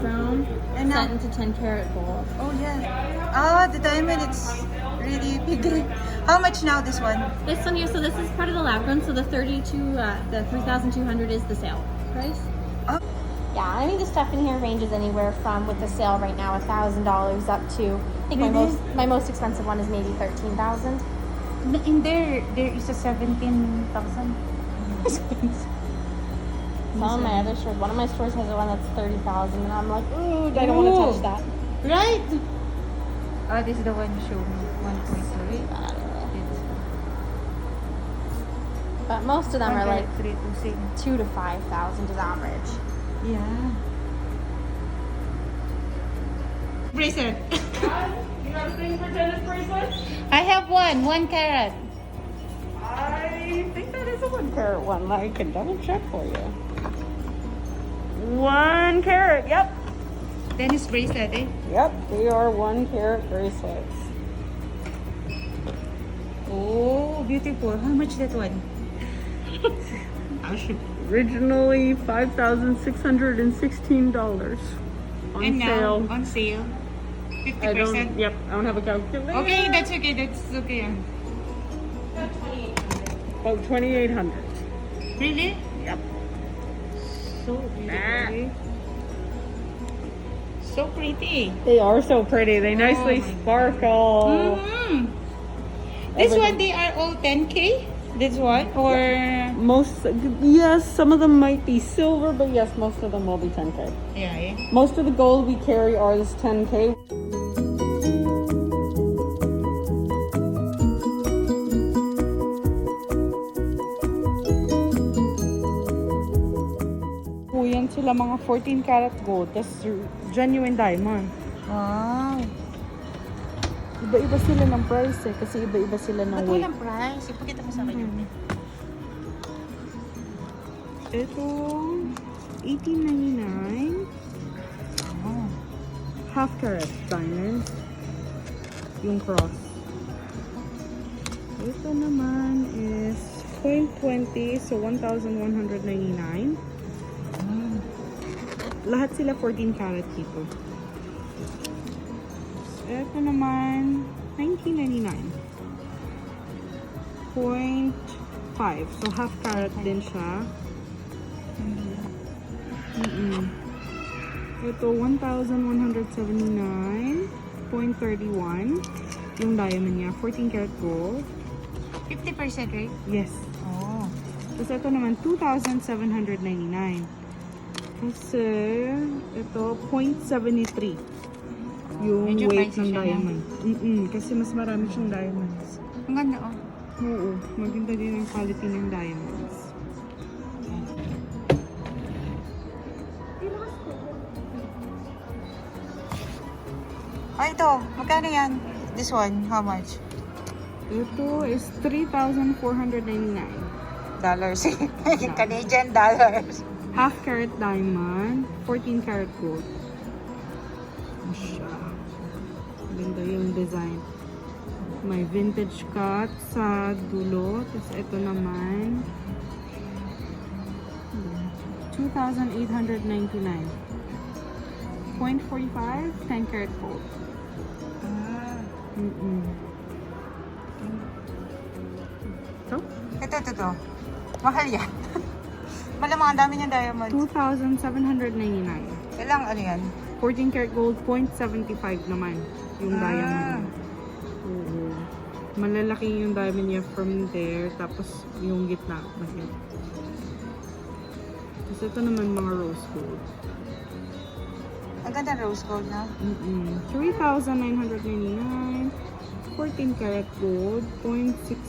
chrome And set now- into 10 karat gold. Oh yeah. Ah, the diamond, it's really big. How much now this one? This one here, so this is part of the lab run. So the 3,200 is the sale price. Oh. Yeah, I think the stuff in here ranges anywhere from, with the sale right now, $1,000 up to, I think Really? my most expensive one is maybe 13,000. In there is a 17,000. Some of my other stores, one of my stores has one that's 30,000, and I'm like, ooh, I don't want to touch that. Right? Ah, this is the one you showed me. 1.3. I don't know. It's But most of them are like 3 to 6. 2,000 to 5,000 is average. Yeah. Bracelet. You got a thing for tennis bracelets? I have one carat. I think that is a 1 carat one. I can double check for you. 1 carat, yep. Tennis bracelet, eh? Yep, they are 1 carat bracelets. Oh, beautiful. How much that one? Originally $5,616 on And sale. now, on sale, 50%. I don't have a calculator. Okay, that's okay. That's okay. About 2,800. Really? Yep. So beautiful. So pretty. They are so pretty. They nicely my sparkle. Mm-hmm. This one, they are all 10K? This one? Or... Yes, some of them might be silver, but yes, most of them will be 10K. Yeah, eh? Most of the gold we carry are this 10K. Yan sila mga 14 karat gold. That's genuine diamond. Wow. Iba-iba sila ng price eh, kasi iba-iba sila ng Ba't weight. walang price? Ipakita mo sa akin yun. Ito, 1899. Oh. Half carat diamond. Yung cross. Ito naman is 0.20, so 1,199. Lahat sila 14 karat dito. Ito naman, 1999. 0.5. So, half carat din siya. Ito, 1,179.31. Yung diamond niya, 14 karat gold. 50%, right? Yes. Oh. Tapos ito naman, 2,799. Kasi, ito, 0.73. Yung Medyo weight pricey ng siya, diamond. Kasi mas marami siyang diamonds. Ang ganda, oh. Oo, maganda din ang quality ng diamonds. Ah, ito. Magkano yan? This one, how much? Ito is 3,499. Dollars. Canadian dollars. Half carat diamond, 14 karat gold. Ano siya? Ganda yung design. May vintage cut sa dulo. Tapos ito naman, 2,899. 0.45, 10 karat gold. Ah. So, Ito. Mahal yan. Malamang ang dami niyang diamond. 2,799. Ilang ano yan? 14 karat gold, 0.75 naman yung diamond. Oo. Malalaki yung diamond niya from there, tapos yung gitna. Mahal. Tapos ito naman mga rose gold. Ang ganda rose gold na. 3,999. 14 karat gold, 0.60.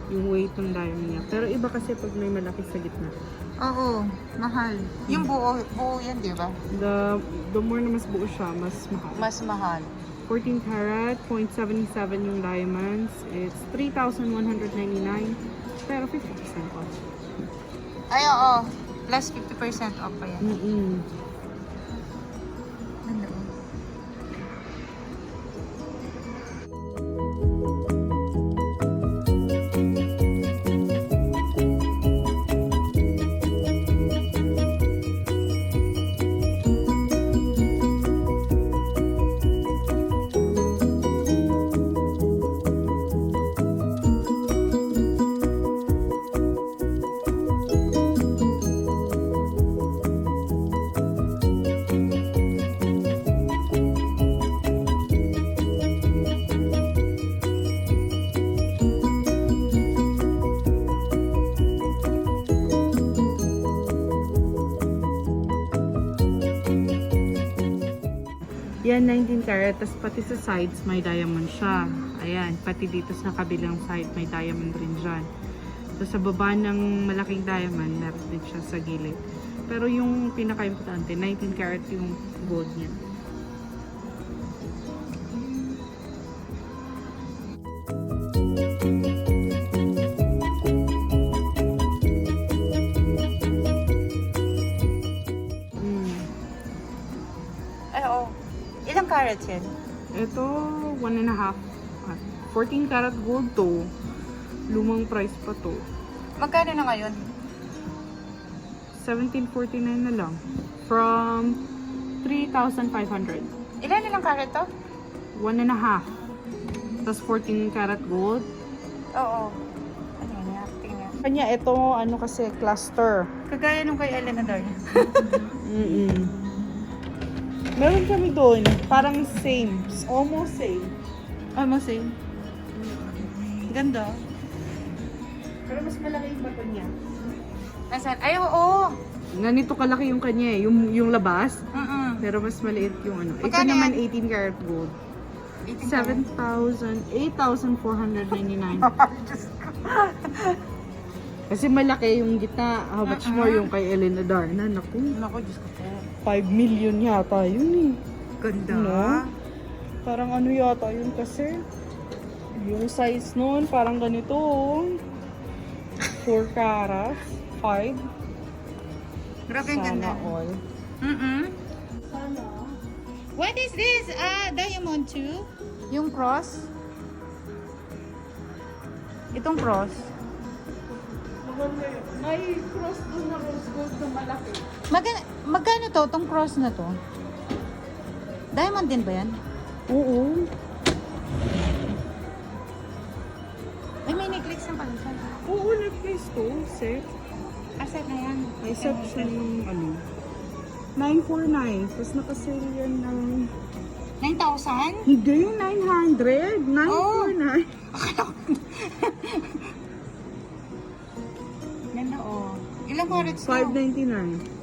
Yung weight ng diamond niya. Pero iba kasi pag may malaki sa gitna. Oo, mahal. Yung buo yan, di ba? The more na mas buo siya, mas mahal. Mas mahal. 14 karat, 0.77 yung diamonds. It's 3,199. Pero 50% off. Ay, oo. Plus 50% off pa yan. Ganda, oh. Yan, 19 carat. Tapos pati sa sides, may diamond siya. Ayan, pati dito sa kabilang side, may diamond rin dyan. So, sa baba ng malaking diamond, meron din siya sa gilid. Pero yung pinaka-importante, 19 carat yung gold niya. Ay, oo. Ilang carats yan? Ito, 1.5. 14 karat gold to. Lumang price pa to. Magkano na ngayon? 1749 na lang. From 3,500. Ilan nilang carat to? 1.5. Tapos 14 karat gold. Oo. Ano yan? Tingnan. Kanya ito, ano kasi, cluster. Kagaya nung kay Ellen Adar. Meron kami doon, parang same. Almost same. Almost same. Ganda. Pero mas malaki yung bato niya. Asan? Ay, oo. Ganito kalaki yung kanya eh, yung labas. Mm-mm. Pero mas maliit yung ano. Ito Magkano naman yan? 18 karat gold. 8,499. Kasi malaki yung gitna. How much more yung kay Ellen Adarna? Naku, Naku, Diyos ko po. 5 million yata yun eh. Ganda. No? Parang ano yata yun kasi. Yung size nun, parang ganito. 4 carats. 5. Grabe ang ganda. Sana all. Sana. What is this? Diamond too? Yung cross? Itong cross? May cross doon na rose gold na malaki. Magkano to? Itong cross na to? Diamond din ba yan? Oo. Ay, may necklace ng palitan. Oo, necklace to. Set. Asset na yan. May set siya ng ano. 949. Tapos nakasale yan ng... 9,000? Hindi, 900. 949. Ganda oh. Ilang carats to? 599.